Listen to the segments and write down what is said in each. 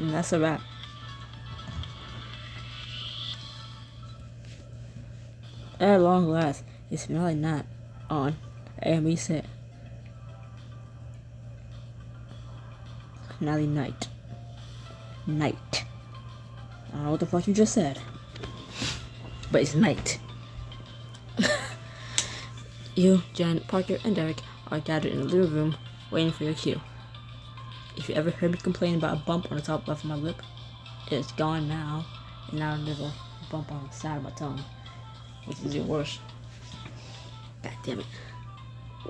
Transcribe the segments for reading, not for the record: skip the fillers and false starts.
And that's a wrap. At long last, it's finally not on, and we said, finale night. Night. I don't know what the fuck you just said, but it's night. You, Jen, Parker, and Derek are gathered in the living room, waiting for your cue. If you ever heard me complain about a bump on the top left of my lip, it's gone now, and now there's a bump on the side of my tongue, which is even worse. God damn it.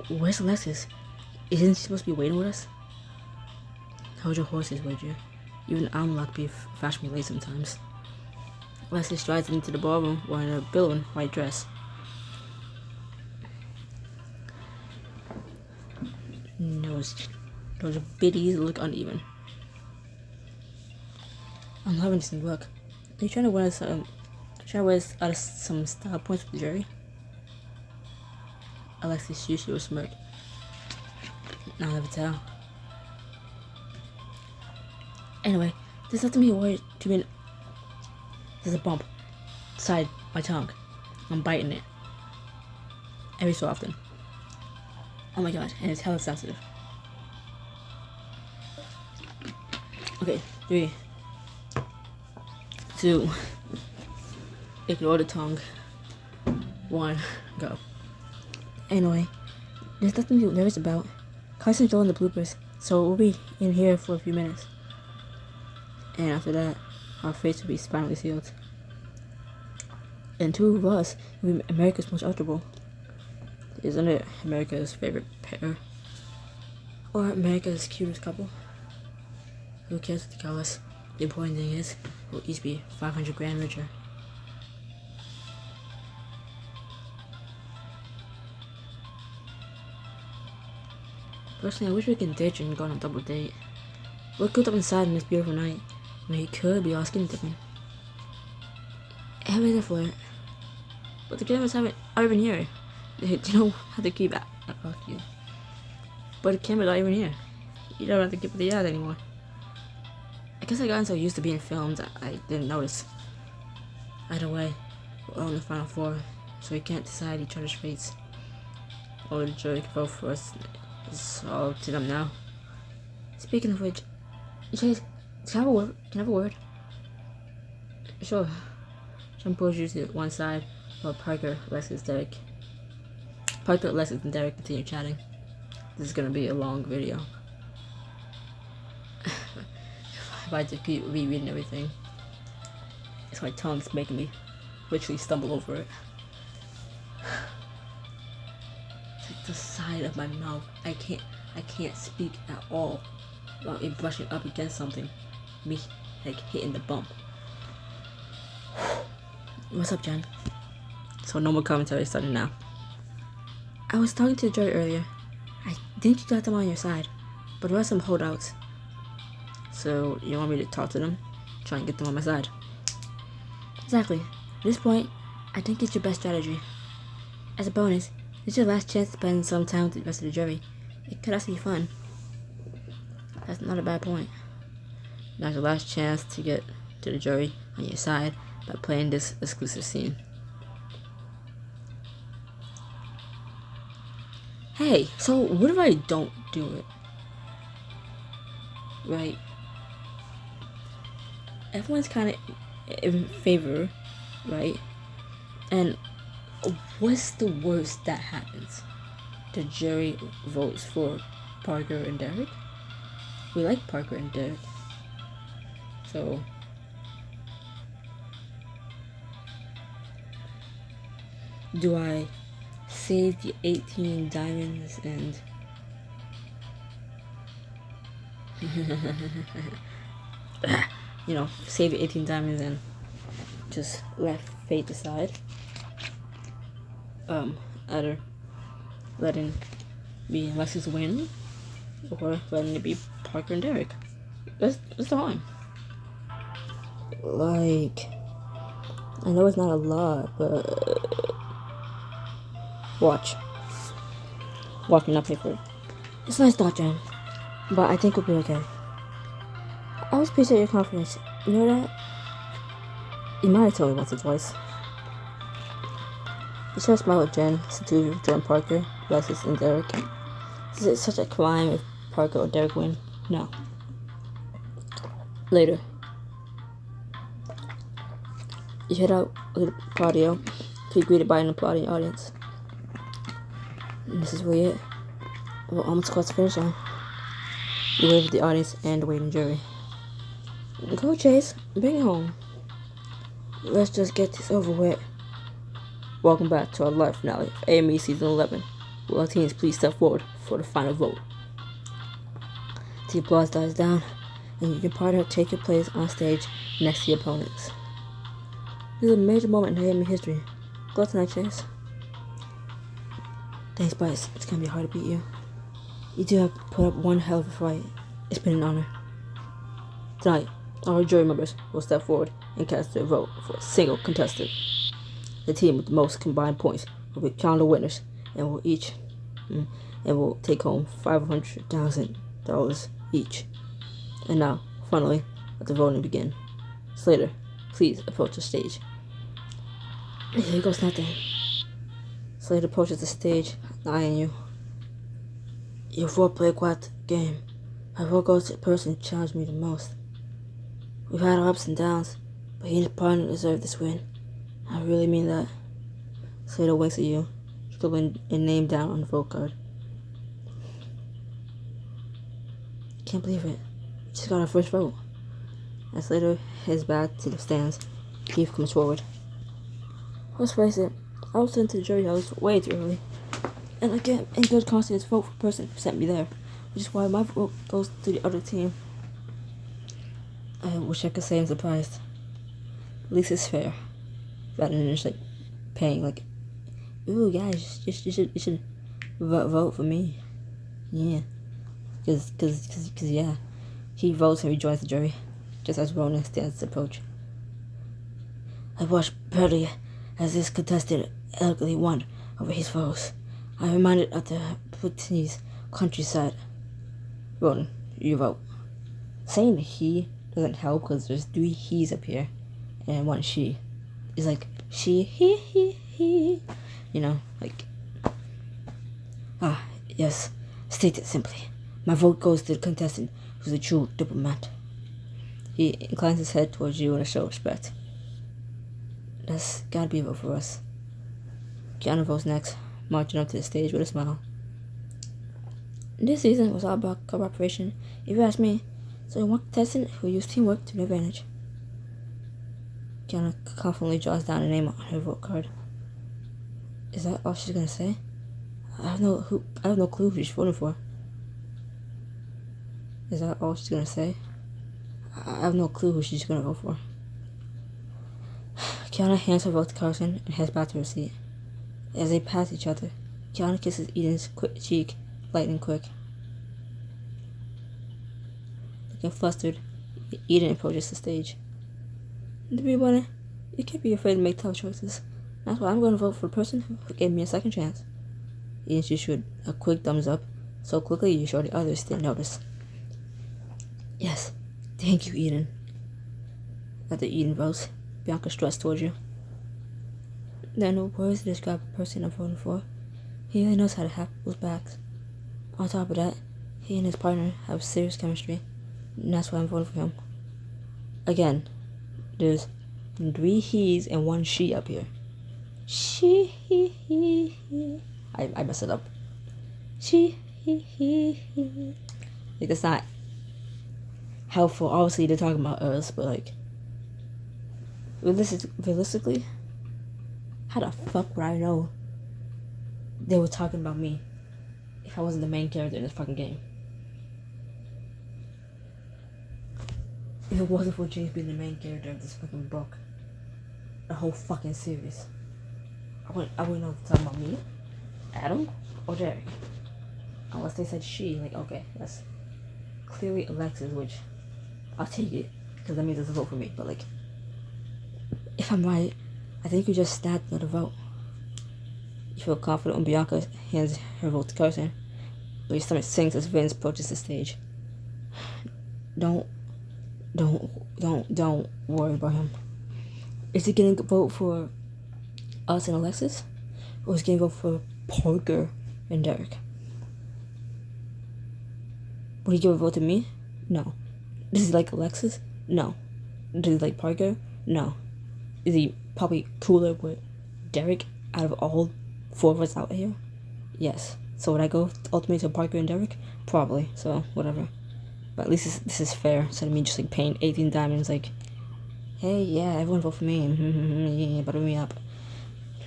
Where's Alexis? Isn't she supposed to be waiting with us? Hold your horses, would you? Even I'm lucky if fashion me late sometimes. Alexis strides into the ballroom wearing a billowing white dress. Those biddies look uneven. I'm loving this new look. Are you trying to wear some style points with the jury? Alexis shoots you a smirk. I'll never tell. Anyway, there's nothing to be worried to be. There's a bump inside my tongue. I'm biting it every so often. Oh my god, and it's hella sensitive. Okay, 3, 2, ignore the tongue. 1, go. Anyway, there's nothing to be nervous about. Carson's still in the bloopers, so we'll be in here for a few minutes. And after that, our fates will be finally sealed. And 2 of us will be America's most eligible. Isn't it America's favorite pair? Or America's cutest couple? Who cares what they call us? The important thing is, we'll each be 500 grand richer. Personally, I wish we could ditch and go on a double date. We're cooped up inside on this beautiful night. We could be all skinny dipping. Having a flirt. But the cameras aren't even here. They don't have to keep that. Fuck you. But the cameras aren't even here. You don't have to keep the ad anymore. I guess I got so used to being filmed that I didn't notice. Either way, we're all in the final 4, so we can't decide each other's fates. Only the jury can vote for us. It's all up to them now. Speaking of which, can I have a word? Can I have a word? Sure. Sean pulls you to one side while Parker, Alexis, and Derek continue chatting. This is gonna be a long video. If I just keep rereading everything, it's my tongue's making me literally stumble over it. It's like the side of my mouth. I can't speak at all without it brushing up against something. Me like hitting the bump. What's up, Jen? So normal commentary starting now. I was talking to the jury earlier. I think you got them on your side, but there are some holdouts. So you want me to talk to them? Try and get them on my side? Exactly. At this point, I think it's your best strategy. As a bonus, it's your last chance to spend some time with the rest of the jury. It could also be fun. That's not a bad point. Now's your last chance to get to the jury on your side by playing this exclusive scene. Hey, so what if I don't do it? Right? Everyone's kind of in favor, right? And what's the worst that happens? The jury votes for Parker and Derek. We like Parker and Derek. So do I save the 18 diamonds and save the 18 diamonds and just let fate decide? Either letting me and Alexis win or letting it be Parker and Derek. That's the line. Like, I know it's not a lot, but watch me not pay for it. It's a nice thought, Jen, but I think we'll be okay. always appreciate your confidence. You know that? You might have told me once or twice. You share a smile with Jen, Satu with Jordan Parker, Alexis and Derek. Is it such a crime if Parker or Derek win? No. Later. You head out with the patio to be greeted by an applauding audience. And this is where it almost across the finish line. You wave at the audience and the waiting jury. Go Chase, bring it home. Let's just get this over with. Welcome back to our live finale of AME Season 11. Will our teams please step forward for the final vote? The applause dies down, and you can partner take your place on stage next to your opponents. This is a major moment in AME history. Good luck tonight, Chase. Thanks, Bryce. It's gonna be hard to beat you. You do have to put up one hell of a fight. It's been an honor. Tonight, our jury members will step forward and cast their vote for a single contestant. The team with the most combined points will be crowned the winners and will take home $500,000 each. And now, finally, let the voting begin. Slater, please approach the stage. Here goes nothing. Slater approaches the stage, eyeing you. Your vote played quite the game. My vote goes to the person who challenged me the most. We've had our ups and downs, but he and his partner deserve this win. I really mean that. Slater winks at you, scribbling a name down on the vote card. Can't believe it. We just got our first vote. As Slater heads back to the stands, Keith comes forward. Let's face it, I was sent to the jury house way too early. And I can't in good conscience vote for the person who sent me there, which is why my vote goes to the other team. I wish I could say I'm surprised. At least it's fair. Rather than just paying ooh guys, you should vote for me. Yeah. Cause yeah. He votes and rejoins the jury, just as Ronan stands to approach. I watched Purdy as this contestant elegantly won over his foes. I'm reminded of the Bhutanese countryside. Ronan, you vote. Saying he doesn't help because there's 3 he's up here and 1 she. It's she, he. You know, yes. State it simply. My vote goes to the contestant who's a true diplomat. He inclines his head towards you in a show of respect. That's gotta be a vote for us. Keanu votes next, marching up to the stage with a smile. This season was all about cooperation, if you ask me. So one contestant who used teamwork to their advantage. Kiana confidently draws down a name on her vote card. Is that all she's gonna say? I have no clue who she's voting for. Is that all she's gonna say? I have no clue who she's gonna vote for. Kiana hands her vote to Carson and heads back to her seat. As they pass each other, Kiana kisses Eden's cheek, light and quick. Looking flustered, Eden approaches the stage. To be winner, you can't be afraid to make tough choices. That's why I'm going to vote for the person who gave me a second chance. Eden issued a quick thumbs up, so quickly you sure the others didn't notice. Yes, thank you, Eden. After Eden votes, Bianca struts towards you. There are no words to describe the person I'm voting for. He really knows how to have people's backs. On top of that, he and his partner have serious chemistry, and that's why I'm voting for him. Again, there's 3 he's and 1 she up here. I messed it up. That's not helpful. Obviously, they're talking about us, but realistically, how the fuck would I know they were talking about me if I wasn't the main character in this fucking game? If it wasn't for James being the main character of this fucking book, the whole fucking series, I wouldn't know if they're talking about me, Adam, or Derek. Unless they said she, okay, that's clearly Alexis, which I'll take it, because that means it's a vote for me, but if I'm right, I think you just snapped another vote. You feel confident when Bianca hands her vote to Carson, but your stomach sinks as Vince approaches the stage. Don't Don't worry about him. Is he gonna vote for us and Alexis? Or is he gonna vote for Parker and Derek? Would he give a vote to me? No. Does he like Alexis? No. Does he like Parker? No. Is he probably cooler with Derek out of all 4 of us out here? Yes. So would I go ultimately to Parker and Derek? Probably. So whatever. But at least this is fair. Instead of me just like paying 18 diamonds, like, hey, yeah, everyone vote for me. Yeah, butter me up.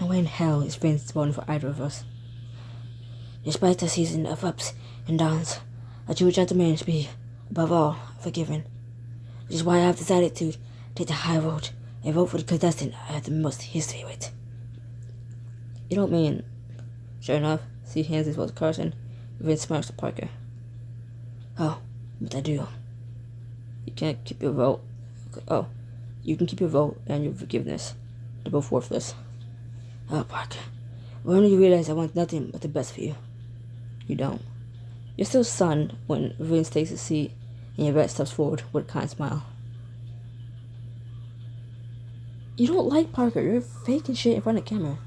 No way in hell is Vince voting for either of us. Despite the season of ups and downs, a true gentleman should be, above all, forgiven. Which is why I have decided to take the high road and vote for the contestant I have the most history with. You don't mean... Sure enough, see hands his vote to Carson, Vince smirks to Parker. Oh, but I do. You can't keep your vote. Oh, you can keep your vote and your forgiveness. They're both worthless. Oh, Parker, when do you realize I want nothing but the best for you? You don't. You're still stunned when Vince takes his seat and Yvette steps forward with a kind smile. You don't like Parker. You're faking shit in front of the camera.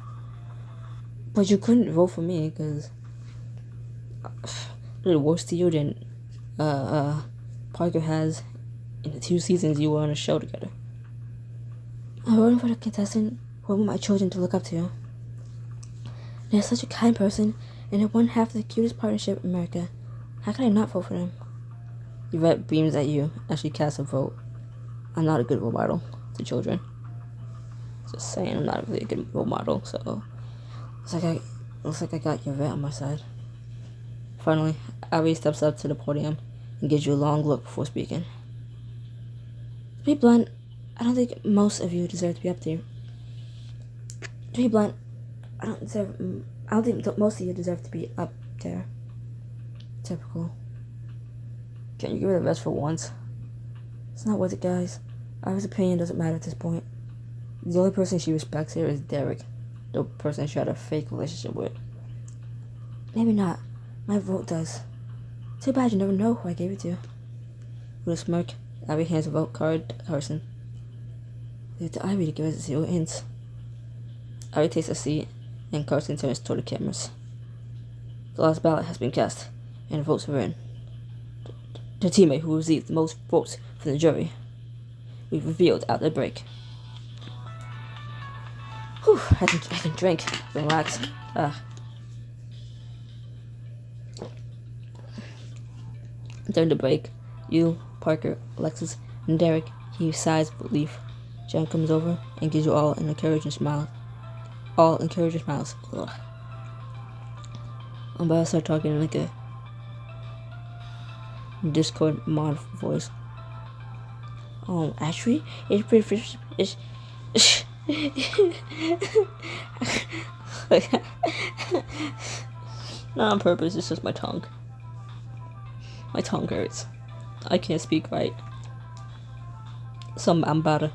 But you couldn't vote for me because the worse to you than Parker has in the 2 seasons you were on a show together. I'm voting for the contestant who I want my children to look up to. They're such a kind person, and they're one half of the cutest partnership in America. How can I not vote for them? Yvette beams at you as she casts a vote. I'm not a good role model to children. Just saying, I'm not really a good role model, so looks like I got Yvette on my side. Finally, Abby steps up to the podium and gives you a long look before speaking. To be blunt, I don't think most of you deserve to be up there. To be blunt, I don't think most of you deserve to be up there. Typical. Can you give her the best for once? It's not worth it, guys. Abby's opinion doesn't matter at this point. The only person she respects here is Derek, the person she had a fake relationship with. Maybe not. My vote does. Too bad you never know who I gave it to. With a smirk, Abby hands a vote card to Carson. Leave it to Ivy to give us 0 hints. Ivy takes a seat, and Carson turns toward the cameras. The last ballot has been cast, and the votes are in. The teammate who received the most votes from the jury will be revealed after the break. Whew, I can drink. Relax. During the break, you, Parker, Alexis, and Derek heave sighs of relief. Jen comes over and gives you all an encouraging smile. All encouraging smiles. Ugh. I'm about to start talking like a Discord mod voice. Actually, it's pretty. It's not on purpose. It's just my tongue. My tongue hurts. I can't speak right. I'm better.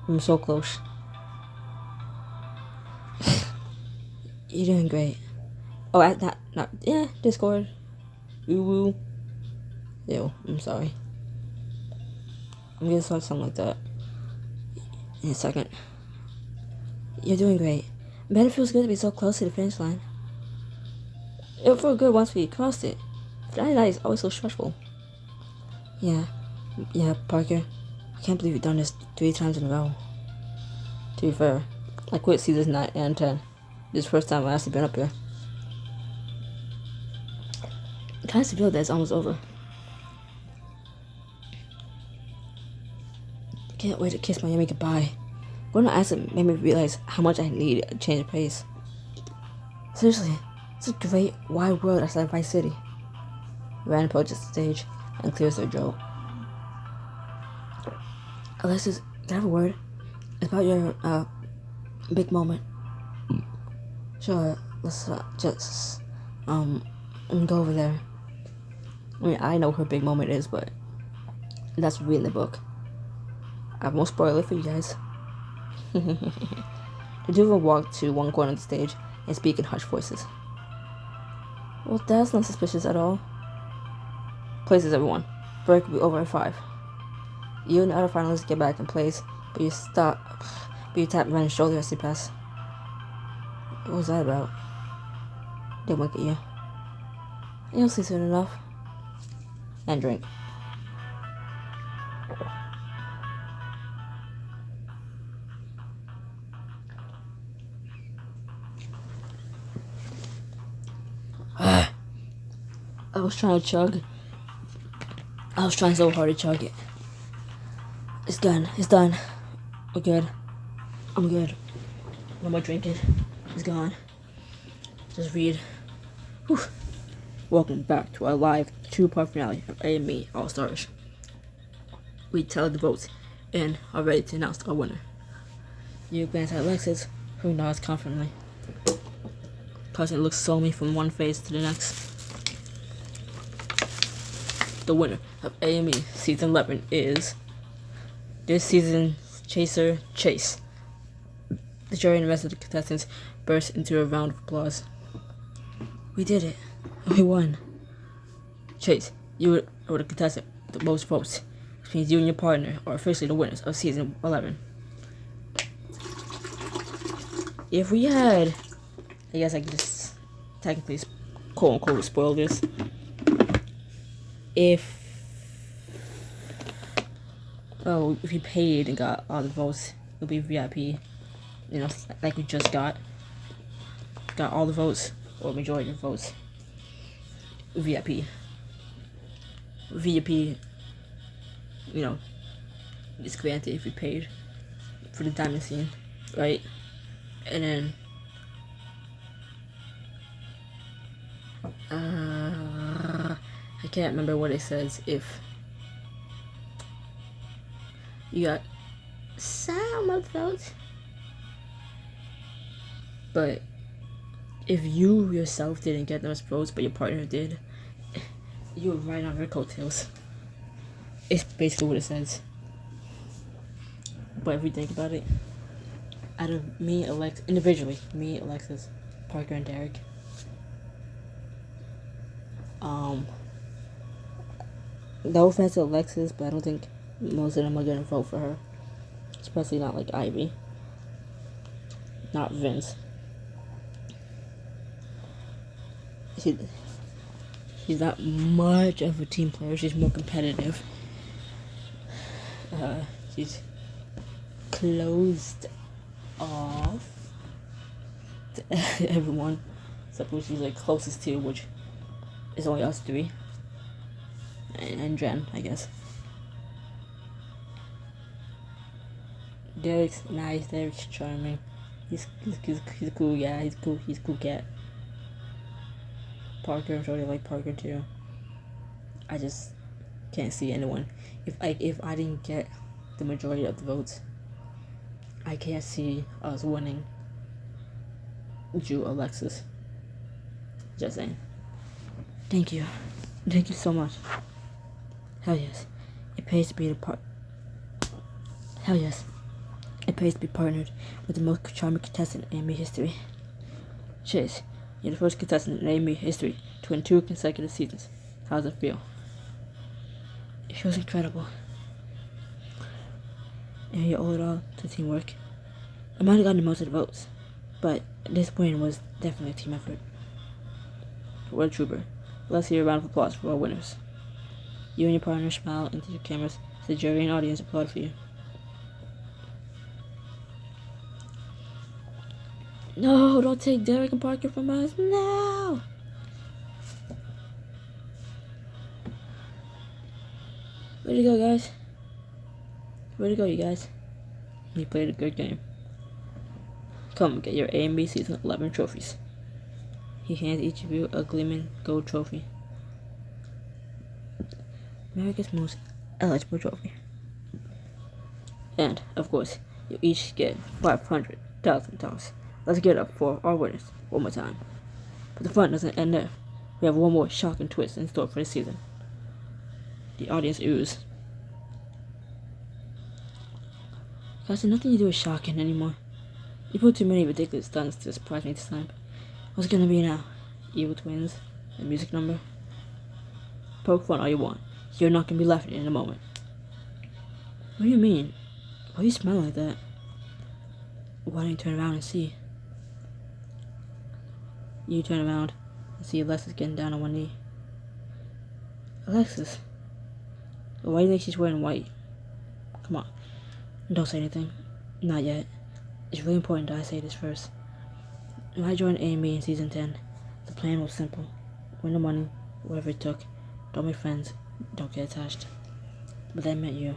I'm so close. You're doing great. Oh, yeah, Discord. Woo. Ew, I'm sorry. I'm gonna start something like that in a second. You're doing great. Man, it feels good to be so close to the finish line. It felt good once we crossed it. Friday night is always so stressful. Yeah, Parker. I can't believe you've done this 3 times in a row. To be fair, I quit seasons 9 and 10. This is the first time I've actually been up here. I kind of feel that it's almost over. Can't wait to kiss Miami goodbye. Going to Iceland made me realize how much I need a change of pace. Seriously, it's a great wide world outside Vice City. Rand approaches the stage and clears their throat. Alexis, can I have a word? It's about your, big moment. Sure, let's, just, go over there. I mean, I know her big moment is, but that's reading the book. I won't spoil it for you guys. The two of them walk to one corner of the stage and speak in hushed voices. Well, that's not suspicious at all. Places, everyone. Break will be over at 5. You and the other finalists get back in place, but you tap Ren's shoulder as you pass. What was that about? They wink at you. You'll see soon enough. And drink. I was trying to chug. I was trying so hard to chug it. It's done. It's done. We're good. I'm good. No more drinking. It's gone. Just read. Whew. Welcome back to our live 2-part finale of A&B All-Stars. We tallied the votes and are ready to announce our winner. You glance at Alexis, who nods confidently. Cousin looks solemnly from one face to the next. The winner of A&B Season 11 is this season's Chaser, Chase. The jury and the rest of the contestants burst into a round of applause. We did it. We won. Chase, you were the contestant with the most votes, which means you and your partner are officially the winners of Season 11. If we had... I guess I can just technically, quote-unquote, spoil this. If you paid and got all the votes, it would be VIP. You know, like we just got all the votes, or majority of the votes. VIP, you know, it's granted if you paid for the diamond scene, right? And then, I can't remember what it says if you got some of those, but if you yourself didn't get those votes but your partner did, you were right on her coattails. It's basically what it says. But if we think about it, out of me, Alexis, Parker, and Derek, no offense to Alexis, but I don't think most of them are gonna vote for her. Especially not like Ivy. Not Vince. She's not much of a team player. She's more competitive. She's closed off to everyone except who she's like closest to, which is only us three. And Jen, I guess. Derek's nice. Derek's charming. He's a cool guy. He's a cool cat. Parker, I'm sure they like Parker too. I just can't see anyone. If I didn't get the majority of the votes, I can't see us winning Alexis. Just saying. Thank you so much. Hell yes, it pays to be partnered with the most charming contestant in A&B history. Chase, you're the first contestant in A&B history to win 2 consecutive seasons. How does it feel? It feels incredible. And you owe it all to teamwork. I might have gotten most of the votes, but this win was definitely a team effort. What a trooper. Let's hear a round of applause for our winners. You and your partner smile into your cameras as the jury and audience applaud for you. No, don't take Derek and Parker from us. No! Way to go, guys. Way to go, you guys. You played a good game. Come get your A&B Season 11 trophies. He hands each of you a gleaming gold trophy. America's most eligible trophy. And, of course, you each get $500,000. Let's get up for our winners one more time. But the fun doesn't end there. We have one more shocking twist in store for this season. The audience ooze. Guys, there's nothing to do with shocking anymore. You put too many ridiculous stunts to surprise me this time. What's it gonna be now? Evil twins? A music number? Poke fun all you want. You're not gonna be left in a moment. What do you mean? Why do you smell like that? Why don't you turn around and see? You turn around and see Alexis getting down on one knee. Alexis, why do you think she's wearing white? Come on, don't say anything. Not yet. It's really important that I say this first. When I joined A&B in season 10, the plan was simple. Win the money, whatever it took. Don't make friends, don't get attached. But then I met you,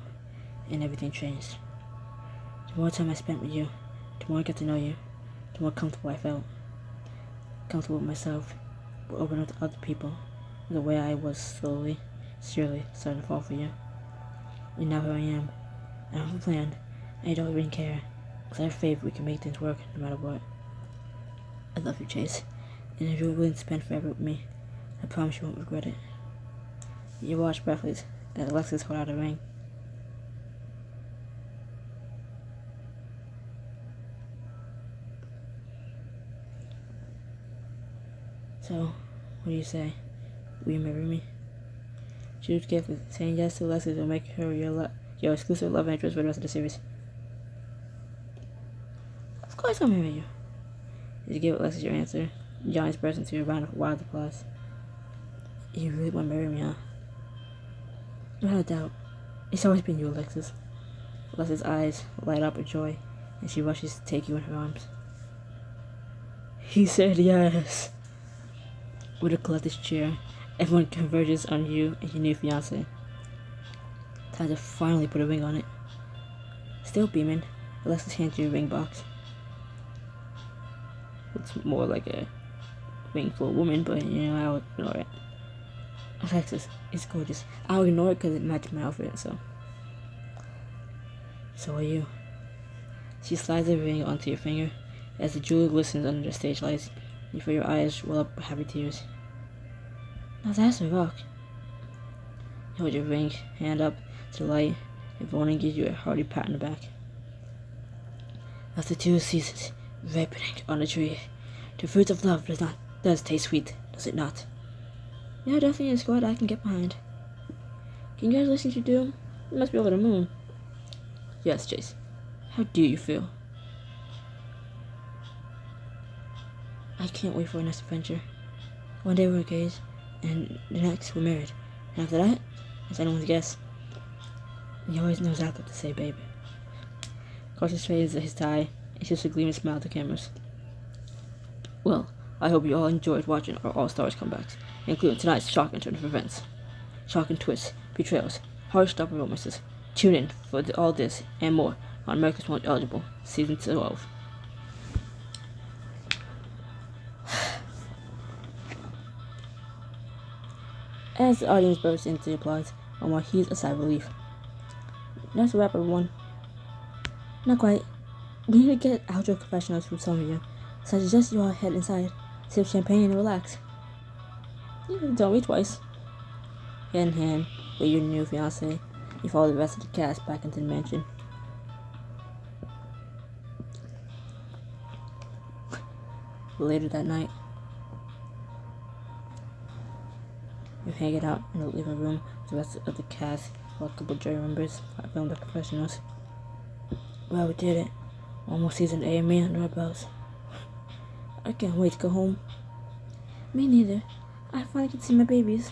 and everything changed. The more time I spent with you, the more I got to know you, the more comfortable I felt. Comfortable with myself, but open up to other people, the way I was slowly, surely starting to fall for you. And now here I am. I don't have a plan, and I don't even care, because I have faith we can make things work no matter what. I love you, Chase, and if you're willing to spend forever with me, I promise you won't regret it. You watch breathless as Alexis hold out a ring. So, what do you say? Will you marry me? Choose carefully. Saying yes to Alexis will make her your exclusive love interest for the rest of the series. Of course I'll marry you. Did you give Alexis your answer? Johnny's burst into a round of wild applause. You really want to marry me, huh? Without a doubt. It's always been you, Alexis. Alexis' eyes light up with joy, and she rushes to take you in her arms. He said yes. With a collective cheer, everyone converges on you and your new fiancé. Time to finally put a ring on it. Still beaming, Alexis hands you a ring box. It's more like a ring for a woman, but I'll ignore it. Alexis, it's gorgeous. I'll ignore it because it matches my outfit, so. So are you. She slides the ring onto your finger as the jewel glistens under the stage lights. You feel your eyes well up with happy tears. Now that's a rock. You hold your ring hand up to the light, and Vonan gives you a hearty pat on the back. After 2 seasons ripening on the tree, the fruit of love does taste sweet, does it not? Yeah, definitely a squad I can get behind. Congratulations, you do. You must be over the moon. Yes, Chase. How do you feel? I can't wait for our next adventure. One day we're engaged, and the next we're married. And after that, it's anyone's guess. He always knows exactly what to say, babe. Cautious fades his tie, and shoots a gleaming smile at the cameras. Well, I hope you all enjoyed watching our All-Stars comebacks, including tonight's shocking turn of events. Shocking twists, betrayals, heart-stopping romances. Tune in for all this and more on America's Most Eligible, Season 12. As the audience bursts into applause, Omar heaves a sigh of relief. That's a wrap, everyone. Not quite. We need to get outdoor confessionals from some of you, so I suggest you all head inside, sip champagne, and relax. You can tell me twice. Hand in hand with your new fiancé, you follow the rest of the cast back into the mansion. Later that night, you're hanging out in the living room with the rest of the cast while a couple jury members filmed the professionals. Well, we did it. Almost season A&B under our belts. I can't wait to go home. Me neither. I finally get to see my babies.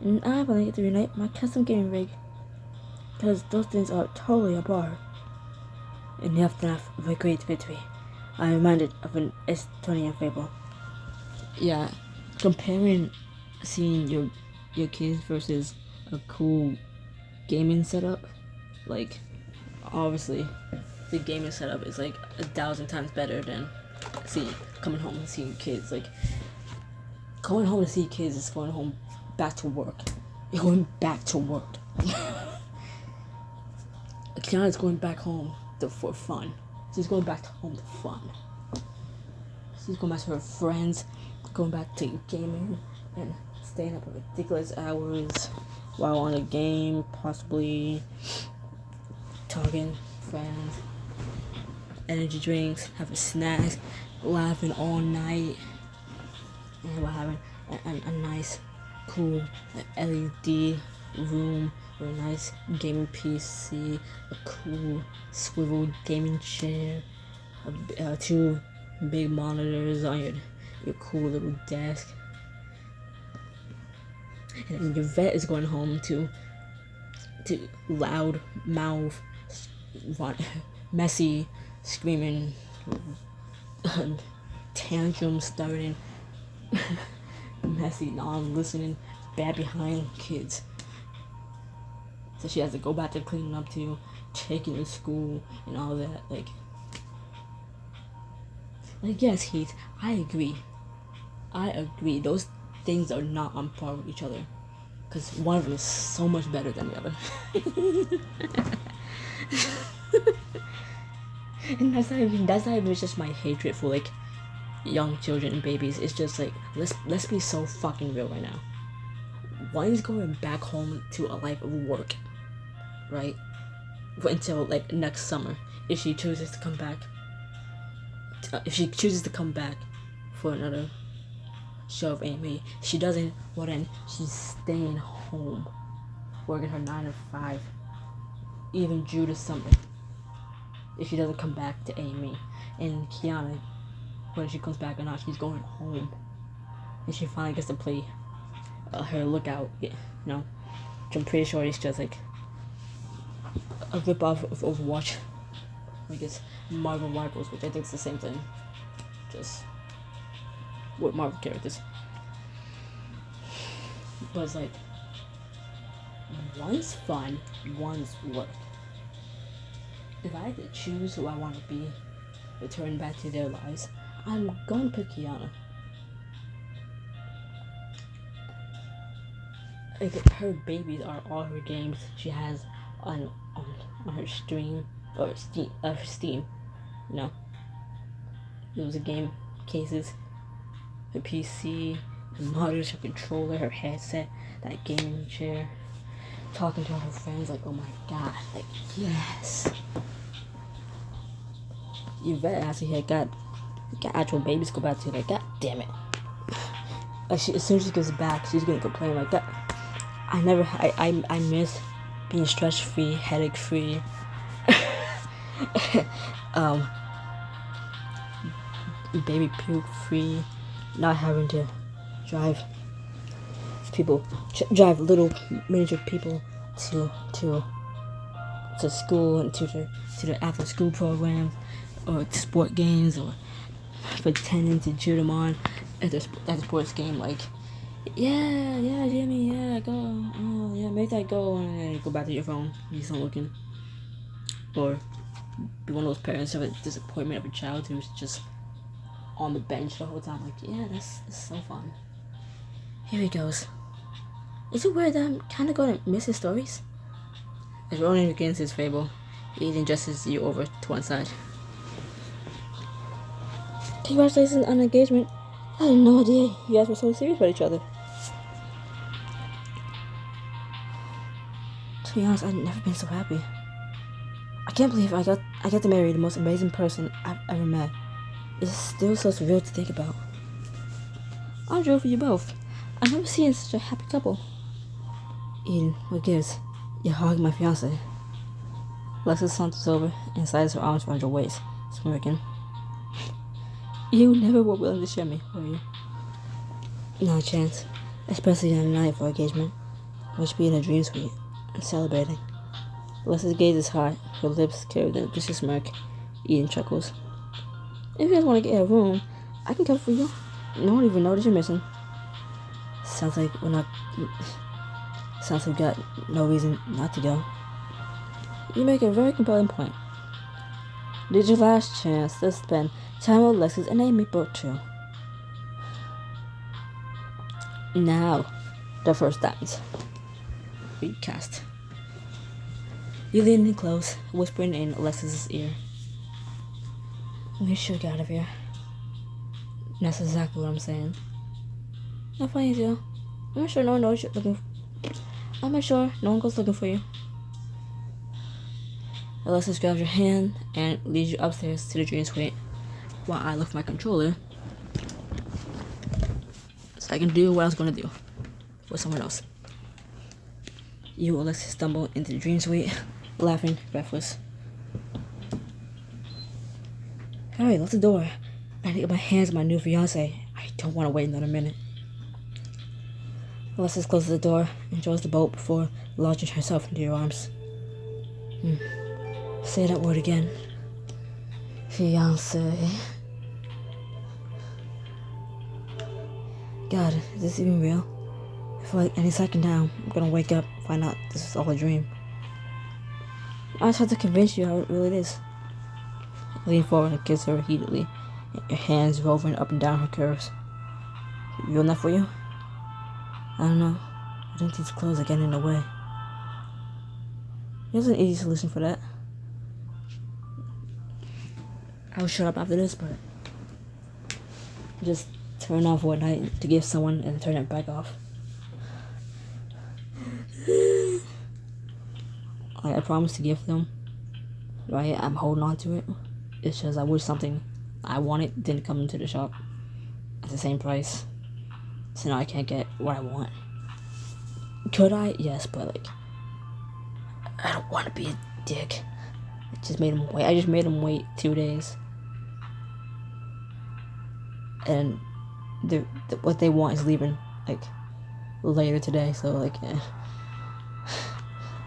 And I finally get to reunite my custom gaming rig. Because those things are totally a bar. In the aftermath of a great victory, I'm reminded of an Estonian fable. Yeah, comparing seeing your kids versus a cool gaming setup, like, obviously the gaming setup is like 1,000 times better than coming home and seeing kids. Like, going home to see kids is going home back to work. You're going back to work. Kiana's going back home for fun. She's going back home to fun. She's going back to her friends, going back to gaming, and staying up at ridiculous hours while on a game, possibly talking, friends, energy drinks, having snacks, laughing all night, and we're having a nice cool LED room with a nice gaming PC, a cool swivel gaming chair, 2 big monitors on your cool little desk. And then your vet is going home to loud mouth, messy, screaming, tantrums starting, messy, non-listening, bad behind kids. So she has to go back to cleaning up too, taking to school and all that. Like yes, Heath, I agree. Those things are not on par with each other. Because one of them is so much better than the other. And that's not even just my hatred for like young children and babies. It's just like let's be so fucking real right now. One is going back home to a life of work, right? Until like next summer, if she chooses to come back. If she chooses to come back for another show of Amy, she doesn't. Well, then she's staying home, working her 9 to 5, even due to summer. If she doesn't come back to Amy, and Kiana, whether she comes back or not, she's going home, and she finally gets to play her lookout. You know, which I'm pretty sure it's just like a rip off of Overwatch. I guess Marvel Rivals, which I think is the same thing, just with Marvel characters. But it's like, one's fun, one's work. If I had to choose who I want to be, return back to their lives, I'm going to pick Kiana. Like, her babies are all her games she has on her stream, or Steam, you know. Those are game cases, her PC, her monitors, her controller, her headset, that gaming chair, talking to her friends, like, oh my god, like, yes. Your vet actually had got actual babies to go back to, like, god damn it. Like, as soon as she goes back, she's gonna complain like that. I miss being stress-free, headache-free, baby puke-free, not having to drive little miniature people to school and to the after school programs or to sport games, or pretending to cheer them on at the sports game, like, yeah, Jimmy, yeah, go, oh yeah, make that go, and then you go back to your phone, he's not looking. Or be one of those parents who have a disappointment of a child who's just on the bench the whole time, like, yeah, that's so fun. Here he goes. Is it weird that I'm kind of going to miss his stories? As Ronan begins his fable, Eden adjusts you over to one side. Congratulations on engagement. I had no idea you guys were so serious about each other. To be honest, I've never been so happy. I can't believe I got to marry the most amazing person I've ever met. It's still so surreal to think about. I'm thrilled for you both. I've never seen such a happy couple. Eden, what gives? You're hugging my fiance. Alexis saunters over and slides her arms around your waist, smirking. You never were willing to share me, were you? Not a chance. Especially on the night of our engagement. We should be in a dream suite and celebrating. Alexis' gaze is hot, her lips curved in a vicious smirk. Eden chuckles. If you guys want to get a room, I can cover for you. No one even notice you're missing. Sounds like we've got no reason not to go. You make a very compelling point. This is your last chance to spend time with Alexis and Amy both too. Now, the first dance. Recast. You lean in close, whispering in Alexis' ear. We should get out of here. That's exactly what I'm saying. Not funny, Joe. I'm not sure no one knows you're looking. I'm not sure no one goes looking for you. Alexis grabs your hand and leads you upstairs to the dream suite, while I lift my controller so I can do what I was gonna do. with someone else. You, Alexis, stumble into the dream suite, laughing, breathless. Harry, lock the door. I need to get my hands on my new fiance. I don't want to wait another minute. Alexis closes the door and joins the boat before launching herself into your arms. Say that word again. Fiance. God, is this even real? I feel like any second now, I'm gonna wake up, find out this is all a dream. I just have to convince you how it really is. I lean forward and kiss her heatedly, your hands roving up and down her curves. Real enough for you? I don't know. I think these clothes are getting in the way. There's an easy solution for that. I'll shut up after this, but just turn off one night to give someone and turn it back off. Like I promised to give them, right? I'm holding on to it. It's just I wish something I wanted didn't come into the shop at the same price. So now I can't get what I want. Could I? Yes, but like I don't want to be a dick. I just made him wait. I just made him wait 2 days. And what they want is leaving like later today. So like, let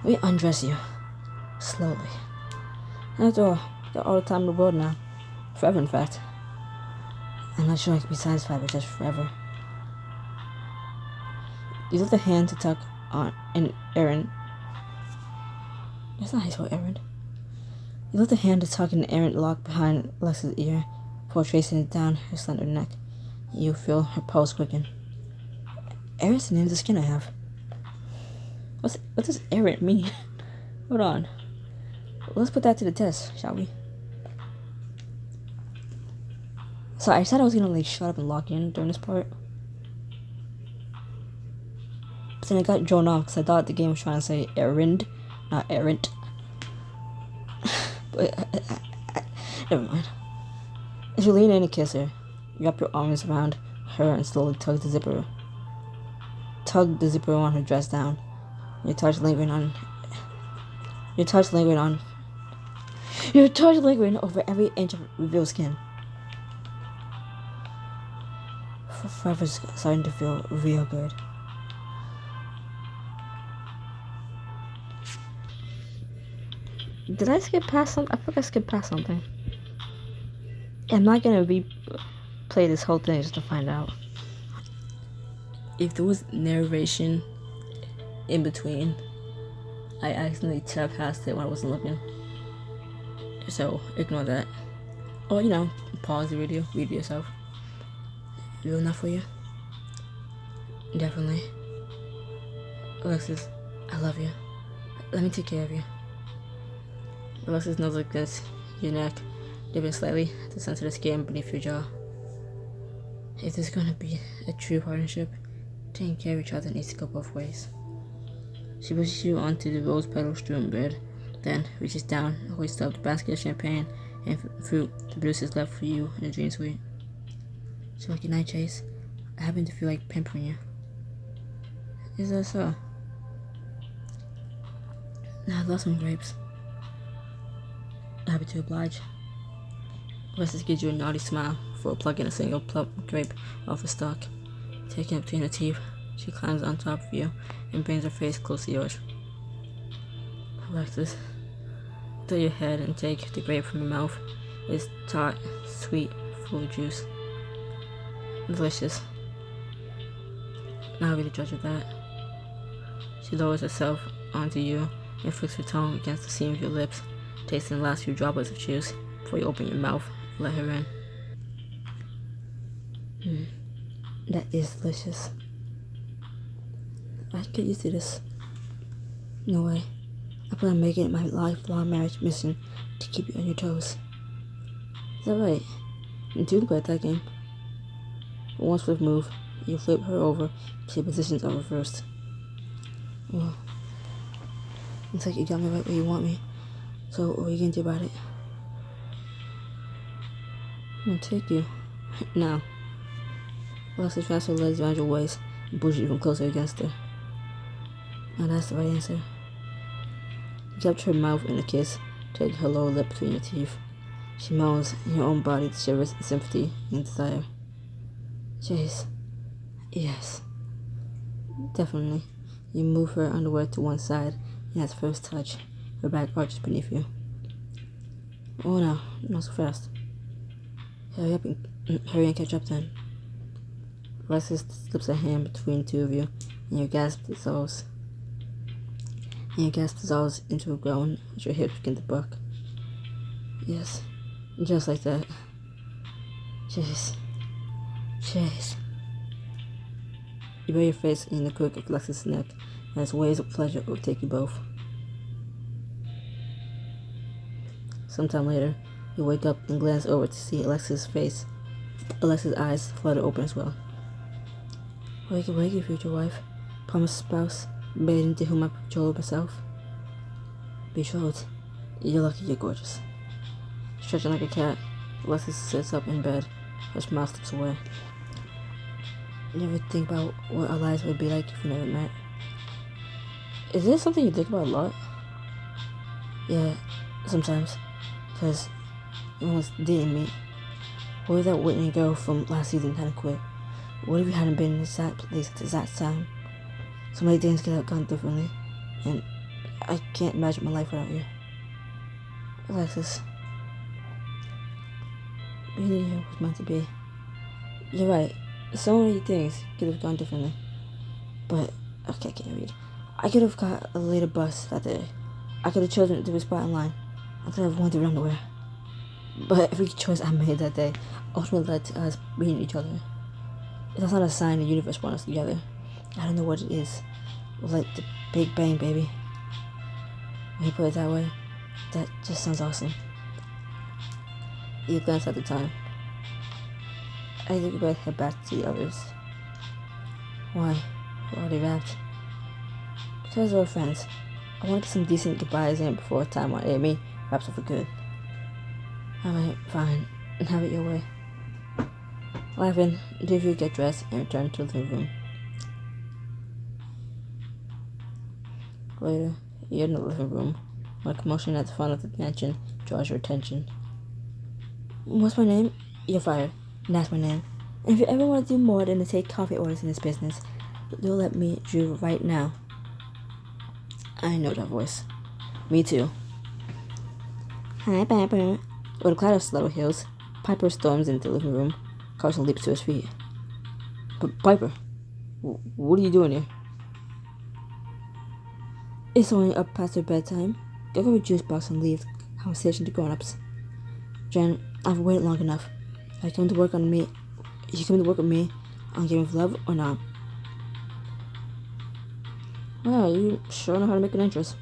me undress you slowly. After all, got all the time in the world now, forever in fact. I'm not sure I can be satisfied with just forever. You lift a hand to tuck on an errand. That's not how you spell errand. You lift a hand to tuck an errant lock behind Alexis' ear, before tracing it down her slender neck. You feel her pulse quicken. Errant's the name of the skin I have. What does errant mean? Hold on. Let's put that to the test, shall we? Sorry, I said I was gonna like shut up and lock in during this part. But then I got drawn off because I thought the game was trying to say errand, not errant. But never mind. As you lean in and kiss her, you wrap your arms around her and slowly tug the zipper on her dress down. Your touch lingering over every inch of revealed skin. Forever's starting to feel real good. Did I skip past something? I think I skipped past something. I'm not gonna replay this whole thing just to find out. If there was narration in between, I accidentally tapped past it when I wasn't looking. So ignore that. Or pause the video, read it yourself. Real enough for you? Definitely. Alexis, I love you. Let me take care of you. Alexis nose like this, your neck dipping slightly to center the skin beneath your jaw. If there's gonna be a true partnership, taking care of each other needs to go both ways. She pushes you onto the rose petal strewn bed, then reaches down and hoists up the basket of champagne and fruit the producers left for you in the dream suite. She's like, "Good night, Chase. I happen to feel like pampering you." Is that so? I'd love some grapes. Happy to oblige. Alexis gives you a naughty smile before plucking a single plump grape off the stalk. Taking it between her teeth, she climbs on top of you and brings her face close to yours. Alexis, throw your head and take the grape from your mouth. It's tart, sweet, full of juice. Delicious. Not really judge with that. She lowers herself onto you and flicks her tongue against the seam of your lips, tasting the last few droplets of juice before you open your mouth and let her in. That is delicious. I could get used to this. No way. I plan on making it my lifelong marriage mission to keep you on your toes. Is that right? You're too good at that game. But one swift move, you flip her over to your positions are reversed. Well, looks like you got me right where you want me. So what are you gonna do about it? I'm gonna take you. Now. Alexis wraps her legs around your waist and push you even closer against her. Now that's the right answer. You kept her mouth in a kiss, taking her lower lip between your teeth. She moans, and your own body shivers in sympathy and desire. Chase. Yes. Definitely. You move her underwear to one side, and at the first touch, her back arches beneath you. Oh no, not so fast. Hurry and catch up then. Alexis slips a hand between the two of you, and your gasp dissolves. Into a groan as your hips begin to buck. Yes, just like that. Chase. You bury your face in the crook of Alexis' neck, as waves of pleasure overtake you both. Sometime later, you wake up and glance over to see Alexis' eyes flutter open as well. Wakey, future wife, promised spouse, maiden to whom I betrothed myself. Betrothed, you're lucky you're gorgeous. Stretching like a cat, Alexis sits up in bed, her smile slips away. You ever think about what our lives would be like if we never met? Is this something you think about a lot? Yeah, sometimes. Because you almost didn't meet. What if that Whitney girl from last season hadn't quit? What if you hadn't been in the exact place at the exact time? So many things could have gone differently, and I can't imagine my life without you. Alexis, being here was meant to be. You're right, so many things could have gone differently. But, okay, I can't read. I could have got a later bus that day. I could have chosen to do a spot in line. I could have wanted underwear. But every choice I made that day ultimately led to us meeting each other. That's not a sign the universe brought us together. I don't know what it is. It was like the Big Bang, baby. When you put it that way, that just sounds awesome. You glance at the time. I think we better head back to the others. Why? We're already wrapped. Because we're friends. I want to get some decent goodbyes in before time on Amy wraps up for good. Alright, fine. Have it your way. Laughing, do you get dressed and return to the living room. Later, you're in the living room when a commotion at the front of the mansion draws your attention. What's my name? You're fired. And that's my name. And if you ever want to do more than to take coffee orders in this business, you'll let me do right now. I know that voice. Me too. Hi, Piper. With a cloud of slow hills, Piper storms into the living room. Carson leaps to his feet. Piper, what are you doing here? It's only up past your bedtime. Go grab a juice box and leave the conversation to grown-ups. Jen, I've waited long enough. Are you coming to work with me on Game of Love or not? Well, you sure know how to make an entrance.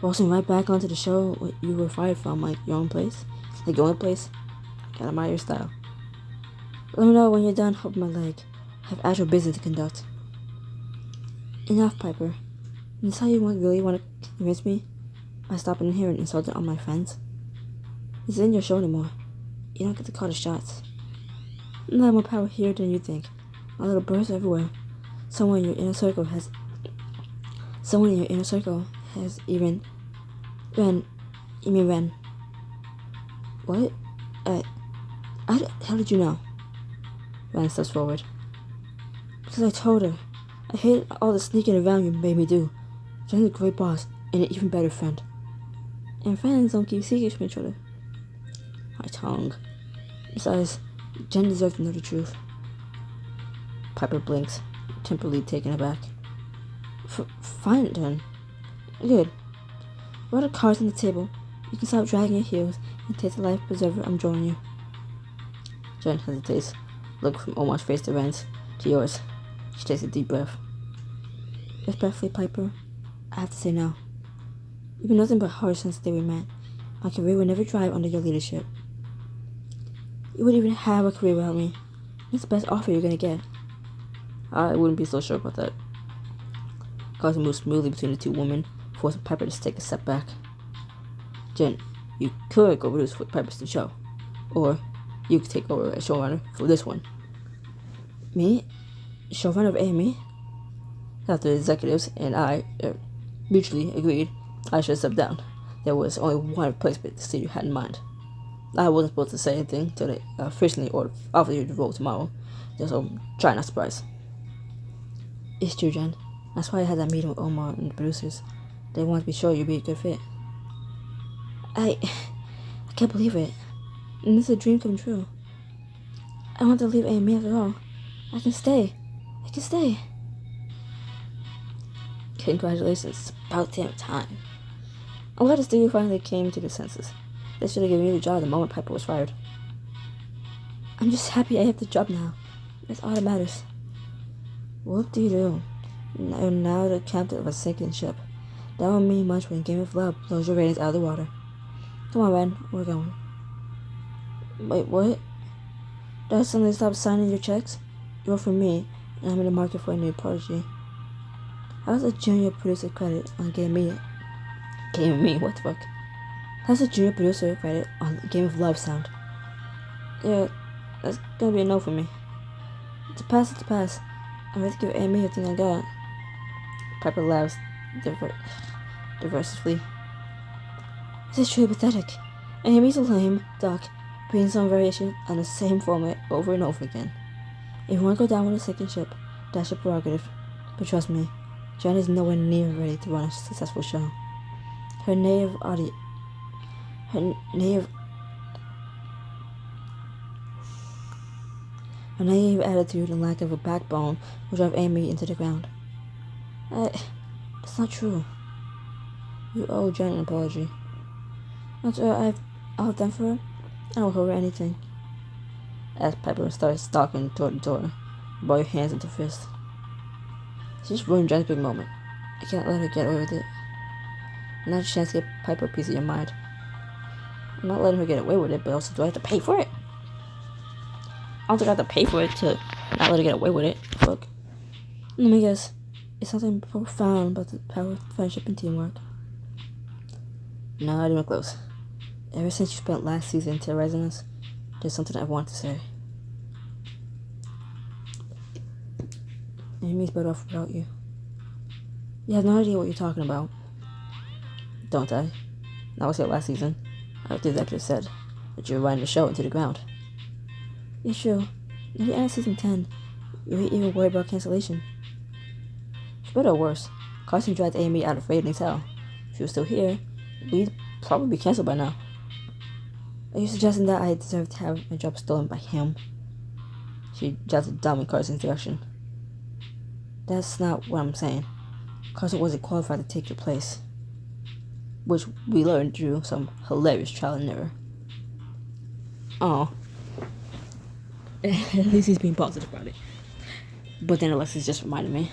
Waltzing right back onto the show what you were fired from, like your own place. Like your own place. Can't admire your style. Let me know when you're done helping my leg. I have actual business to conduct. Enough, Piper. Is this how you really want to convince me? By stopping in here and insulting all my friends? This isn't your show anymore. You don't get to call the shots. I have more power here than you think. My little birds are everywhere. Someone in your inner circle has even Ren. You mean Ren? What? How did you know? Ren steps forward. Because I told her. I hated all the sneaking around you made me do. Jen's a great boss and an even better friend. And friends don't keep secrets from each other. My tongue. Besides, Jen deserves to know the truth. Piper blinks, temporarily taken aback. Fine then. Good. What are the cards on the table? You can stop dragging your heels and take the life preserver I'm drawing you. Jen hesitates. Look from Omar's face to Ren's, to yours. She takes a deep breath. Respectfully, Piper, I have to say no. You've been nothing but hard since the day we met. My career will never thrive under your leadership. You wouldn't even have a career without me. It's the best offer you're gonna get. I wouldn't be so sure about that. Carson moves smoothly between the two women, forcing Piper to take a step back. Jen, you could go produce with Piper's new show. Or you could take over as showrunner for this one. Me? showrunner of AME. After the executives and I mutually agreed I should step down. There was only one replacement the studio had in mind. I wasn't supposed to say anything till they officially offered you the role tomorrow, so try not to surprise. It's true, Jen. That's why I had that meeting with Omar and the producers. They wanted to be sure you'd be a good fit. I can't believe it. And this is a dream come true. I don't have to leave AME after all. I can stay. Congratulations, it's about damn time. I'm glad the studio finally came to their senses. They should have given you the job the moment Piper was fired. I'm just happy I have the job now. That's all that matters. Whoop-de-doo. You're now the captain of a sinking ship. That won't mean much when Game of Love blows your ratings out of the water. Come on, Ren, we're going. Wait, what? Did I suddenly stop signing your checks? You work for me, and I'm in the market for a new prodigy. How's a junior producer credit on Game of Me, what the fuck? How's a junior producer credit on Game of Love sound? Yeah, that's gonna be a no for me. It's a pass. I'm ready to give Amy everything I got. Piper laughs diversively. This is truly pathetic. Amy's a lame duck, being some variation on the same format over and over again. If you want to go down with a sinking ship, that's your prerogative. But trust me, Jen is nowhere near ready to run a successful show. Her naive attitude and lack of a backbone will drive Amy into the ground. That's not true. You owe Jen an apology. After I've done for her, I don't owe her anything. As Piper starts stalking toward the door, ball your hands into fists. She just ruined Jen's big moment. I can't let her get away with it. Not a chance to get Piper a piece of your mind. I'm not letting her get away with it, but also do I have to pay for it? I don't think I have to pay for it to not let her get away with it. Fuck. Let me guess. It's something profound about the power of friendship and teamwork. No, not even close. Ever since you spent last season terrorizing us, there's something I want to say. Amy's better off without you. You have no idea what you're talking about. Don't I? That was here last season. Like the executive said, that you were riding the show into the ground. Yeah, sure. At the end of season 10, you ain't even worried about cancellation. For better or worse, Carson dragged Amy out of Ratings Hell. If she was still here, we'd probably be canceled by now. Are you suggesting that I deserve to have my job stolen by him? She jabbed a thumb in Carson's direction. That's not what I'm saying. Carson wasn't qualified to take your place. Which we learned through some hilarious trial and error. Oh. At least he's being positive about it. But then Alexis just reminded me.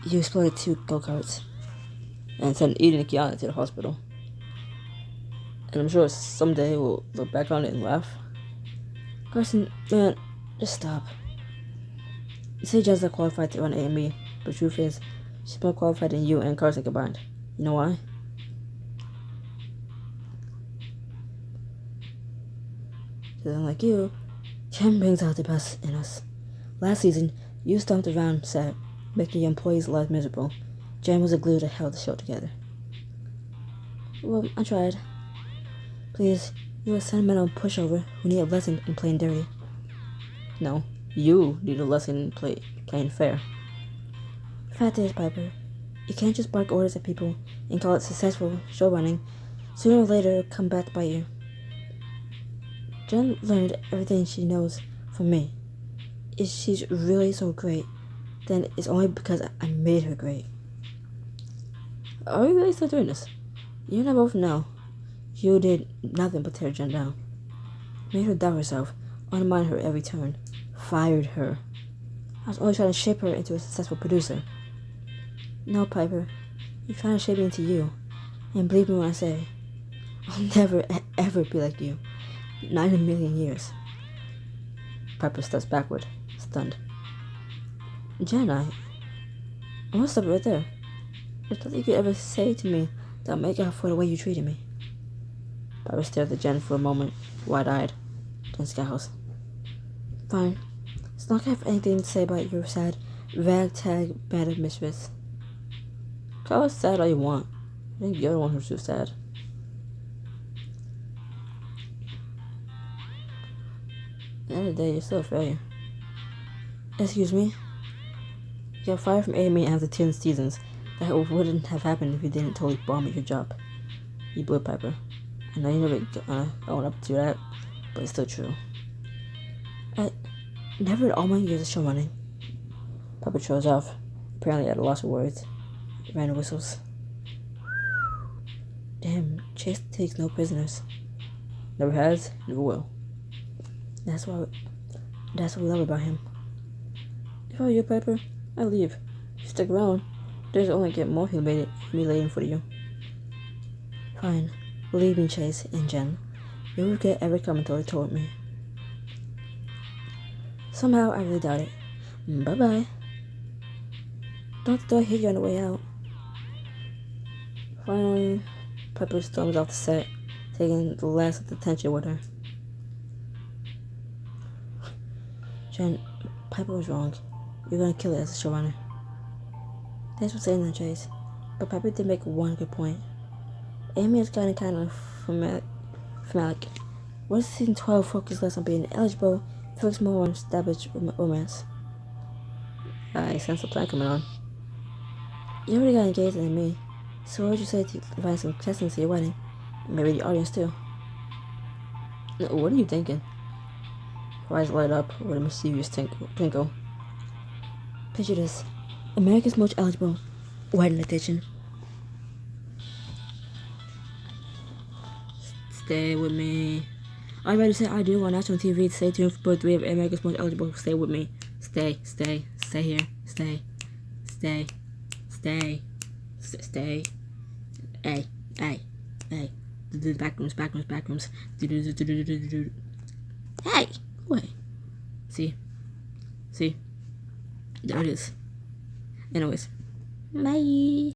You exploded 2 go-karts and sent Eden and Kiana to the hospital. And I'm sure someday we'll look back on it and laugh. Carson, man, just stop. You say Jen's not qualified to run AME, but the truth is, she's more qualified than you and Carson combined. You know why? Because unlike you, Jen brings out the best in us. Last season, you stomped around set, making your employees' lives miserable. Jen was the glue that held the show together. Well, I tried. Please, you're a sentimental pushover who need a lesson in playing dirty. No, you need a lesson in playing fair. The fact is, Piper, you can't just bark orders at people and call it successful show running. Sooner or later, it'll come back to bite you. Jen learned everything she knows from me. If she's really so great, then it's only because I made her great. Are we really still doing this? You and I both know. You did nothing but tear Jen down. Made her doubt herself, undermined her every turn, fired her. I was always trying to shape her into a successful producer. No, Piper, you're trying to shape me into you. And believe me when I say, I'll never, ever be like you. Not in a million years. Piper steps backward, stunned. Jen, I want to stop right there. There's nothing you could ever say to me that'll make up for the way you treated me. Piper stared at Jen for a moment, wide-eyed, then scowls. Fine. It's not gonna have anything to say about your sad ragtag band of misfits. Call us sad all you want. I think you're the one who's too sad. At the end of the day, you're still a failure. Excuse me? You got fired from AME after 10 seasons. That wouldn't have happened if you didn't totally bomb at your job. You blew Piper. I know you never own up to that, but it's still true. Never in all my years of show running. Piper shows off, apparently at a loss of words. Ran whistles. Damn, Chase takes no prisoners. Never has, never will. That's what we love about him. If I were you, Piper, I'd leave. If you stick around, things will only get more humiliating for you. Fine. Believe me, Chase and Jen. You'll regret every commentary told me. Somehow, I really doubt it. Bye-bye. Don't hit you on the way out. Finally, Piper storms off the set, taking the last of the tension with her. Jen, Piper was wrong. You're gonna kill it as a showrunner. Thanks for saying that, Chase. But Piper did make one good point. Amy has gotten kind of fanatic. What if season 12 focus less on being eligible, focus more on established romance? I sense a plan coming on. You already got engaged in me, so what would you say to invite some contestants to your wedding? Maybe the audience too. What are you thinking? Her eyes light up with a mischievous twinkle. Picture this. America's Most Eligible Wedding Edition. Stay with me. I already said I do on national TV. Stay tuned for part 3 of America's Most Eligible. Stay with me. Stay here. Stay. Hey. Backrooms. Hey, wait. See? There it is. Anyways, bye.